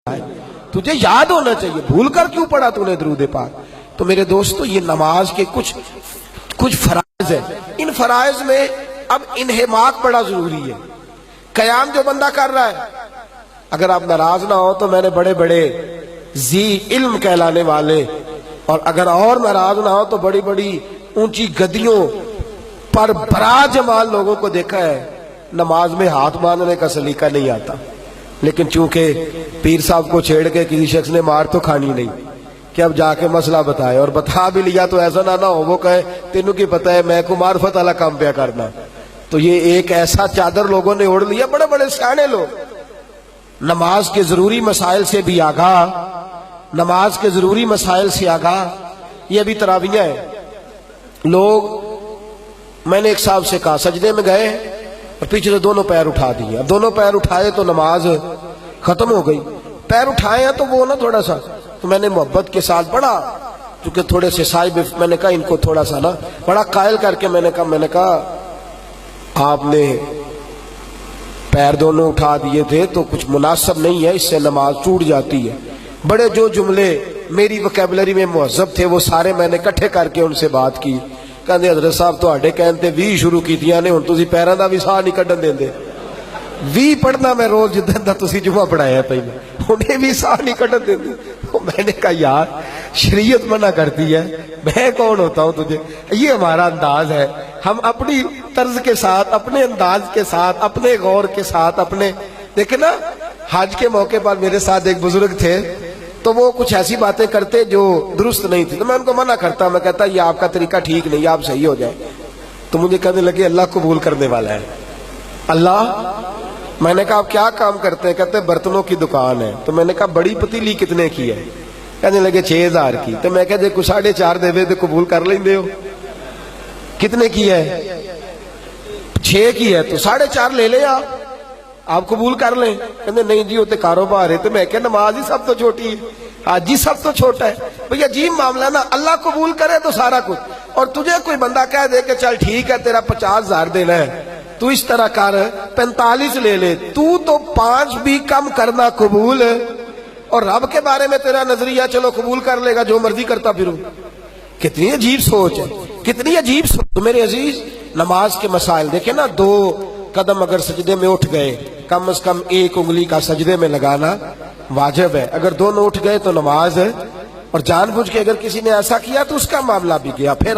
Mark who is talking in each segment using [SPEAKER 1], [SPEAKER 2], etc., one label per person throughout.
[SPEAKER 1] تجھے یاد ہونا چاہیے، بھول کر کیوں پڑھا تو نے درود پاک؟ تو میرے دوستو یہ نماز کے کچھ فرائض ہیں، ان فرائض میں اب انہماک بڑا ضروری ہے۔ قیام جو بندہ کر رہا ہے، اگر آپ ناراض نہ ہو تو میں نے بڑے بڑے ذی علم کہلانے والے، اور اگر اور ناراض نہ ہو تو بڑی بڑی اونچی گدیوں پر برا جمال لوگوں کو دیکھا ہے، نماز میں ہاتھ باندھنے کا سلیقہ نہیں آتا، لیکن چونکہ پیر صاحب کو چھیڑ کے کسی شخص نے مار تو کھانی نہیں کہ اب جا کے مسئلہ بتائے، اور بتا بھی لیا تو ایسا نہ ہو وہ کہے تینوں کی پتہ ہے میں کو معرفت والا کام پیا کرنا۔ تو یہ ایک ایسا چادر لوگوں نے اوڑھ لیا، بڑے بڑے سیانے لوگ نماز کے ضروری مسائل سے بھی آگاہ، نماز کے ضروری مسائل سے آگاہ۔ یہ ابھی تراویحیں ہیں، لوگ، میں نے ایک صاحب سے کہا سجدے میں گئے اور پیچھے سے دونوں پیر اٹھا دیے، اب دونوں پیر اٹھائے تو نماز ختم ہو گئی، پیر اٹھائے ہیں تو وہ نا تھوڑا سا، تو میں نے محبت کے ساتھ بڑا، چونکہ تھوڑے سے صاحب، میں نے کہا ان کو تھوڑا سا نا بڑا قائل کر کے میں نے کہا آپ نے پیر دونوں اٹھا دیے تھے تو کچھ مناسب نہیں ہے، اس سے نماز ٹوٹ جاتی ہے۔ بڑے جو جملے میری وکیبلری میں مہذب تھے وہ سارے میں نے اکٹھے کر کے ان سے بات کی۔ کہندے حضرت صاحب تواڈے کہندے بھی شروع کیتیاں نے، ہن تسی پیراں دا بھی ساہ نہیں کڈن دیندے، بھی پڑھنا میں روز جدن دا تسی جمعہ پڑھایا پہلے، انہیں بھی ساہ نہیں کڈن دیندے۔ میں نے کہا یار شریعت منع کرتی ہے، میں کون ہوتا ہوں تجھے؟ یہ ہمارا انداز ہے، ہم اپنی طرز کے ساتھ، اپنے انداز کے ساتھ، اپنے غور کے ساتھ، اپنے دیکھیں نا، حج کے موقع پر میرے ساتھ ایک بزرگ تھے تو وہ کچھ ایسی باتیں کرتے جو درست نہیں تھی، تو میں ان کو منع کرتا، میں کہتا یہ آپ کا طریقہ ٹھیک نہیں، آپ صحیح ہو جائے۔ تو مجھے کہنے لگے اللہ قبول کرنے والا ہے۔ اللہ، میں نے کہا آپ کیا کام کرتے ہیں؟ کہتے برتنوں کی دکان ہے۔ تو میں نے کہا بڑی پتیلی کتنے کی ہے؟ کہنے لگے 6000 کی۔ تو میں کہا دیکھو 4.5 دے دے تو قبول کر لیں دے ہو، کتنے کی ہے؟ 6 کی ہے، تو 4.5 لے لیں آپ قبول کر لیں۔ کہتے نہیں جی وہ تو کاروبار ہے۔ تو میں کہ نماز ہی سب تو چھوٹی ہے، حج ہی سب تو چھوٹا ہے۔ بھئی عجیب معاملہ نا، اللہ قبول کرے تو سارا کچھ، اور تجھے کوئی بندہ کہہ دے کہ چل ٹھیک ہے تیرا 50,000 دینا ہے، تو اس طرح کر 45 لے لے، تو 5 بھی کم کرنا قبول، اور رب کے بارے میں تیرا نظریہ چلو قبول کر لے گا جو مرضی کرتا پھروں۔ کتنی عجیب سوچ ہے، کتنی عجیب سوچ۔ تو میرے عزیز نماز کے مسائل دیکھیں نا، 2 قدم اگر سجدے میں اٹھ گئے، کم از کم 1 انگلی کا سجدے میں لگانا واجب ہے، اگر دونوں اٹھ گئے تو نماز ہے، اور جان بوجھ کے اگر کسی نے ایسا کیا تو اس کا معاملہ بھی گیا۔ پھر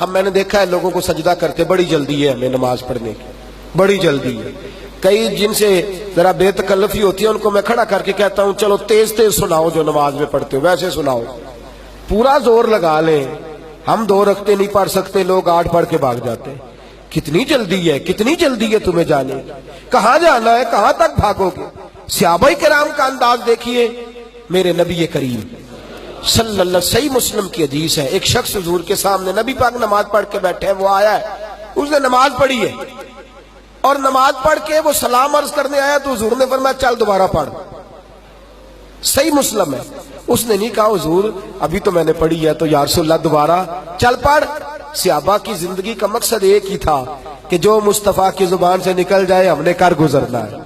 [SPEAKER 1] میں نے دیکھا ہے لوگوں کو سجدہ کرتے بڑی جلدی ہے، ہمیں نماز پڑھنے کی بڑی جلدی ہے۔ کئی جن سے ذرا بے تکلفی ہوتی ہے ان کو میں کھڑا کر کے کہتا ہوں چلو تیز تیز سناؤ جو نماز میں پڑھتے ہو، ویسے سناؤ، پورا زور لگا لیں۔ ہم 2 رکعتیں نہیں پڑھ سکتے، لوگ 8 پڑھ کے بھاگ جاتے ہیں۔ کتنی جلدی ہے، کتنی جلدی ہے تمہیں جانے، کہاں جانا ہے، کہاں تک بھاگو گے؟ صحابہ کرام کا انداز دیکھیے، میرے نبی کریم صلی اللہ علیہ وسلم، صحیح مسلم کی حدیث ہے، ایک شخص حضور کے سامنے نبی پاک نماز پڑھ کے بیٹھے ہیں، وہ آیا ہے، اس نے نماز پڑھی ہے، اور نماز پڑھ کے وہ سلام عرض کرنے آیا تو حضور نے فرمایا چل دوبارہ پڑھ۔ صحیح مسلم ہے، اس نے نہیں کہا حضور ابھی تو میں نے پڑھی ہے تو یا رسول اللہ دوبارہ چل پڑھ۔ صحابہ کی زندگی کا مقصد ایک ہی تھا کہ جو مصطفیٰ کی زبان سے نکل جائے ہم نے کر گزرنا ہے،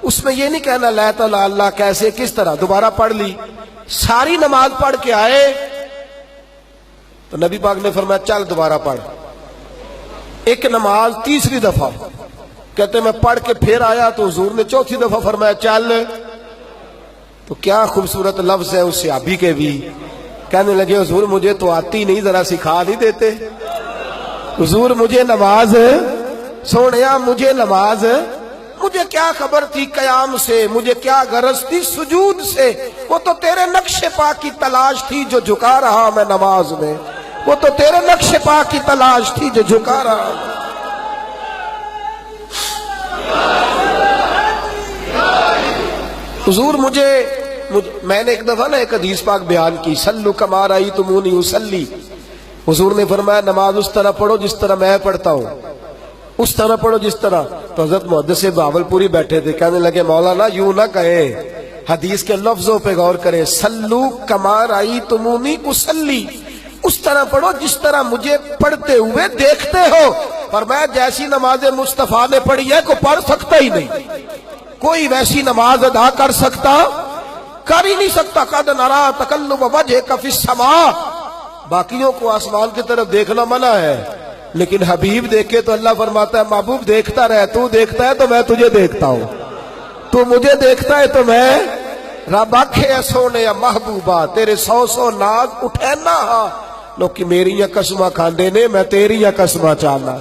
[SPEAKER 1] اس میں یہ نہیں کہنا لا تو لا اللہ کیسے کس طرح، دوبارہ پڑھ لی۔ ساری نماز پڑھ کے آئے تو نبی پاک نے فرمایا چل دوبارہ پڑھ۔ ایک نماز تیسری دفعہ کہتے میں پڑھ کے پھر آیا تو حضور نے چوتھی دفعہ فرمایا چل۔ تو کیا خوبصورت لفظ ہے اس صحابی کے بھی، کہنے لگے حضور مجھے تو آتی نہیں، ذرا سکھا نہیں دیتے؟ حضور مجھے نماز، سونیا مجھے نماز، مجھے کیا خبر تھی قیام سے، مجھے کیا غرض تھی سجود سے، وہ تو تیرے نقش پا کی تلاش تھی جو جھکا رہا میں نماز میں، وہ تو تیرے نقش پا کی تلاش تھی جو جھکا رہا۔ حضور میں نے ایک دفعہ نا ایک حدیث پاک بیان کی، سلو کما رأیتمونی اصلی، حضور نے فرمایا نماز اس طرح پڑھو جس طرح میں پڑھتا ہوں، اس طرح پڑھو جس طرح۔ تو حضرت محدث بہاولپوری بیٹھے تھے، کہنے لگے مولانا یوں نہ کہیں، حدیث کے لفظوں پہ غور کریں، سلو کما رأیتمونی اصلی، اس طرح پڑھو جس طرح مجھے پڑھتے ہوئے دیکھتے ہو۔ فرمایا جیسی نماز مصطفیٰ نے پڑھی ہے کوئی پڑھ سکتا ہی نہیں، کوئی ویسی نماز ادا کر سکتا کر ہی نہیں سکتا. قد نرا تقلب وجهك فی السماء. باقیوں کو آسمان کی طرف دیکھنا منع ہے، لیکن حبیب دیکھے تو اللہ فرماتا ہے محبوب دیکھتا رہے، تو دیکھتا ہے تو میں تجھے دیکھتا ہوں، تو مجھے دیکھتا ہے تو میں. رب آکھے سونے محبوبہ تیرے سو ناز اٹھے نہ ہاں لوکی میری یا قسمہ کھاندے نے، میں تیری یا قسمہ چاہنا.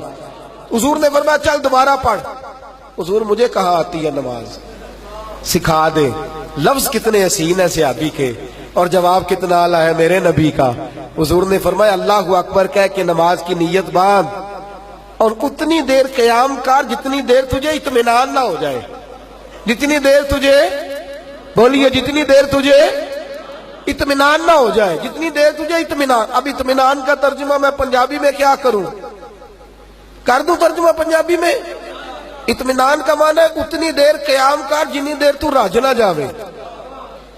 [SPEAKER 1] حضور نے فرمایا چل دوبارہ پڑھ. حضور مجھے کہاں آتی ہے نماز، سکھا دے. لفظ کتنے حسین ہیں صحابی کے اور جواب کتنا اعلیٰ ہے میرے نبی کا. حضور نے فرمایا اللہ اکبر کہہ کے نماز کی نیت باندھ اور اتنی دیر قیام کر جتنی دیر تجھے اطمینان نہ ہو جائے. جتنی دیر تجھے، بولیے جتنی دیر تجھے اطمینان نہ ہو جائے، جتنی دیر تجھے اطمینان. اب اطمینان کا ترجمہ میں پنجابی میں کیا کروں، کر دوں ترجمہ پنجابی میں؟ اطمینان کا معنی ہے اتنی دیر قیام کر جتنی دیر تو راج نہ جاوے،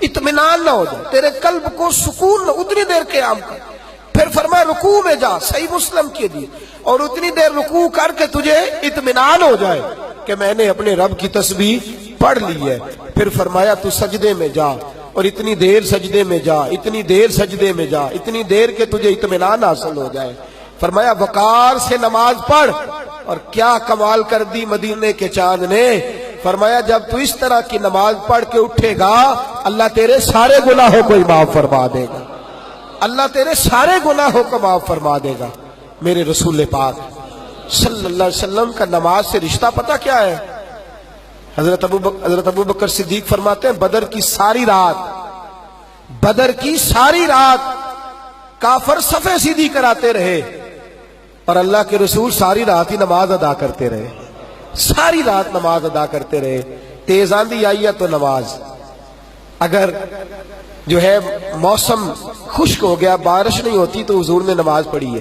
[SPEAKER 1] اطمینان نہ ہو جائے، تیرے قلب کو سکون نہ، اتنی دیر قیام کر. پھر فرمایا رکوع میں جا، صحیح مسلم کے لیے، اور اتنی دیر رکوع کر کے تجھے اطمینان ہو جائے کہ میں نے اپنے رب کی تسبیح پڑھ لی ہے. پھر فرمایا تو سجدے میں جا اور اتنی دیر سجدے میں جا، اتنی دیر سجدے میں جا، اتنی دیر کہ تجھے اطمینان حاصل ہو جائے. فرمایا وقار سے نماز پڑھ. اور کیا کمال کر دی مدینے کے چاند نے. فرمایا جب تو اس طرح کی نماز پڑھ کے اٹھے گا اللہ تیرے سارے گناہوں کو معاف فرما دے گا، اللہ تیرے سارے گناہوں کو معاف فرما دے گا. میرے رسول پاک صلی اللہ علیہ وسلم کا نماز سے رشتہ پتہ کیا ہے؟ حضرت ابو بکر صدیق فرماتے ہیں بدر کی ساری رات کافر صفیں سیدھی کراتے رہے اور اللہ کے رسول ساری رات ہی نماز ادا کرتے رہے، ساری رات نماز ادا کرتے رہے. تیز آندھی آئی ہے تو نماز، اگر جو ہے موسم خشک ہو گیا، بارش نہیں ہوتی تو حضور نے نماز پڑھی ہے.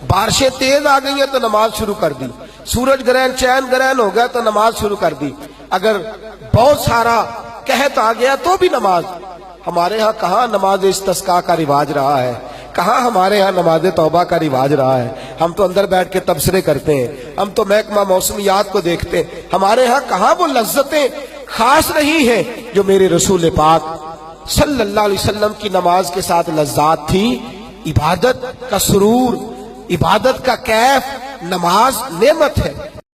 [SPEAKER 1] بارشیں تیز آ گئی ہیں تو نماز شروع کر دی. سورج گرہن چین گرہن ہو گیا تو نماز شروع کر دی. اگر بہت سارا قحط آ گیا تو بھی نماز. ہمارے ہاں کہاں نماز استسقاء کا رواج رہا ہے، کہاں ہمارے ہاں نماز توبہ کا رواج رہا ہے. ہم تو اندر بیٹھ کے تبصرے کرتے ہیں، ہم تو محکمہ موسمیات کو دیکھتے ہیں. ہمارے ہاں کہاں وہ لذتیں خاص نہیں ہیں جو میرے رسول پاک صلی اللہ علیہ وسلم کی نماز کے ساتھ لذات تھی. عبادت کا سرور، عبادت کا کیف، نماز نعمت ہے.